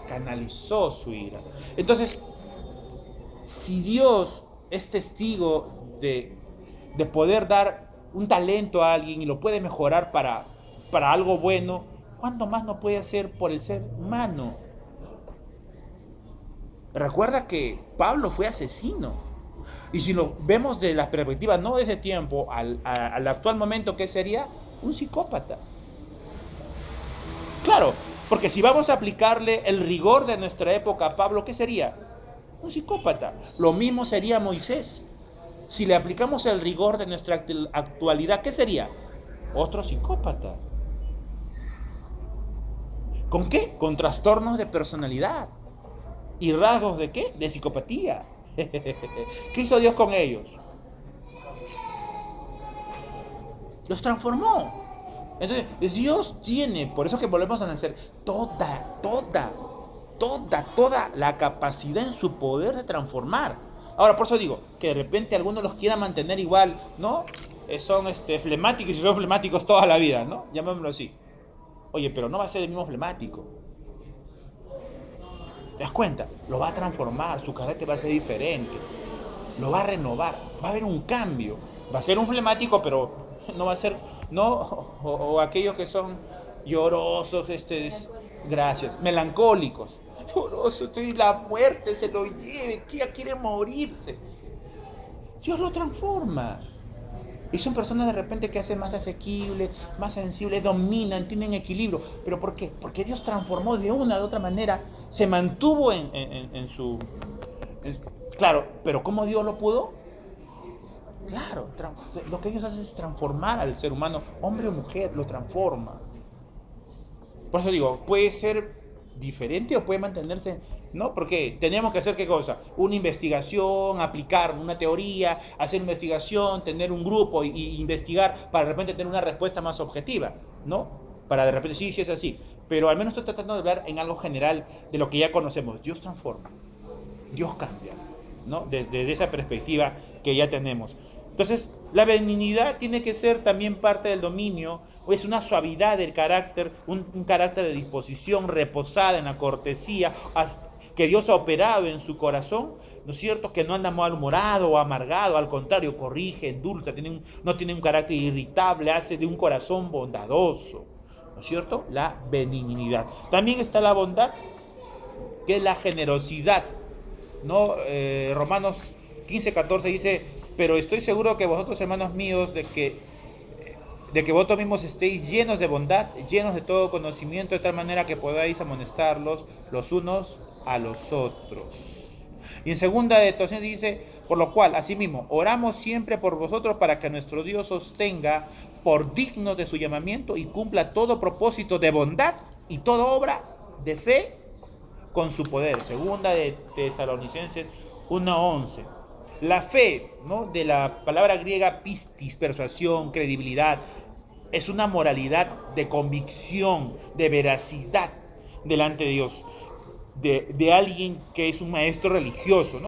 Canalizó su ira. Entonces, si Dios es testigo de poder dar un talento a alguien y lo puede mejorar para algo bueno, ¿cuánto más no puede hacer por el ser humano? Recuerda que Pablo fue asesino. Y si lo vemos de la perspectiva, no de ese tiempo, al actual momento, ¿qué sería? Un psicópata. Claro, porque si vamos a aplicarle el rigor de nuestra época a Pablo, ¿qué sería? Un psicópata. Lo mismo sería Moisés. Si le aplicamos el rigor de nuestra actualidad, ¿qué sería? Otro psicópata. ¿Con qué? Con trastornos de personalidad. ¿Y rasgos de qué? De psicopatía. ¿Qué hizo Dios con ellos? Los transformó. Entonces, Dios tiene, por eso que volvemos a nacer, toda la capacidad en su poder de transformar. Ahora, por eso digo, que de repente algunos los quieran mantener igual, ¿no? Son flemáticos y son flemáticos toda la vida, ¿no? Llamémoslo así. Oye, pero no va a ser el mismo flemático. ¿Te das cuenta? Lo va a transformar, su carácter va a ser diferente. Lo va a renovar, va a haber un cambio. Va a ser un flemático, pero no va a ser, no, o aquellos que son llorosos, gracias, melancólicos. Lloroso, la muerte se lo lleve, que ya quiere morirse. Dios lo transforma. Y son personas de repente que hacen más asequibles, más sensibles, dominan, tienen equilibrio. ¿Pero por qué? Porque Dios transformó de una u otra manera, se mantuvo en su... Claro, pero ¿cómo Dios lo pudo? Claro, lo que Dios hace es transformar al ser humano, hombre o mujer, lo transforma. Por eso digo, puede ser diferente o puede mantenerse, ¿no? Porque tenemos que hacer ¿qué cosa? Una investigación, aplicar una teoría, hacer investigación, tener un grupo y investigar para de repente tener una respuesta más objetiva, ¿no? Para de repente, sí es así. Pero al menos estoy tratando de hablar en algo general de lo que ya conocemos. Dios transforma, Dios cambia, ¿no? Desde esa perspectiva que ya tenemos. Entonces, la benignidad tiene que ser también parte del dominio, o es una suavidad del carácter, un carácter de disposición reposada en la cortesía, que Dios ha operado en su corazón, ¿no es cierto? Que no anda malhumorado o amargado, al contrario, corrige, endulza, no tiene un carácter irritable, hace de un corazón bondadoso, ¿no es cierto? La benignidad. También está la bondad, que es la generosidad, ¿no? Romanos 15:14 dice: pero estoy seguro que vosotros, hermanos míos, de que vosotros mismos estéis llenos de bondad, llenos de todo conocimiento, de tal manera que podáis amonestarlos los unos a los otros. Y en segunda de Tesalonicenses dice: por lo cual, asimismo, oramos siempre por vosotros para que nuestro Dios os tenga por dignos de su llamamiento y cumpla todo propósito de bondad y toda obra de fe con su poder. Segunda de Tesalonicenses 1:11. La fe, ¿no? De la palabra griega pistis, persuasión, credibilidad, es una moralidad de convicción, de veracidad delante de Dios, de alguien que es un maestro religioso, ¿no?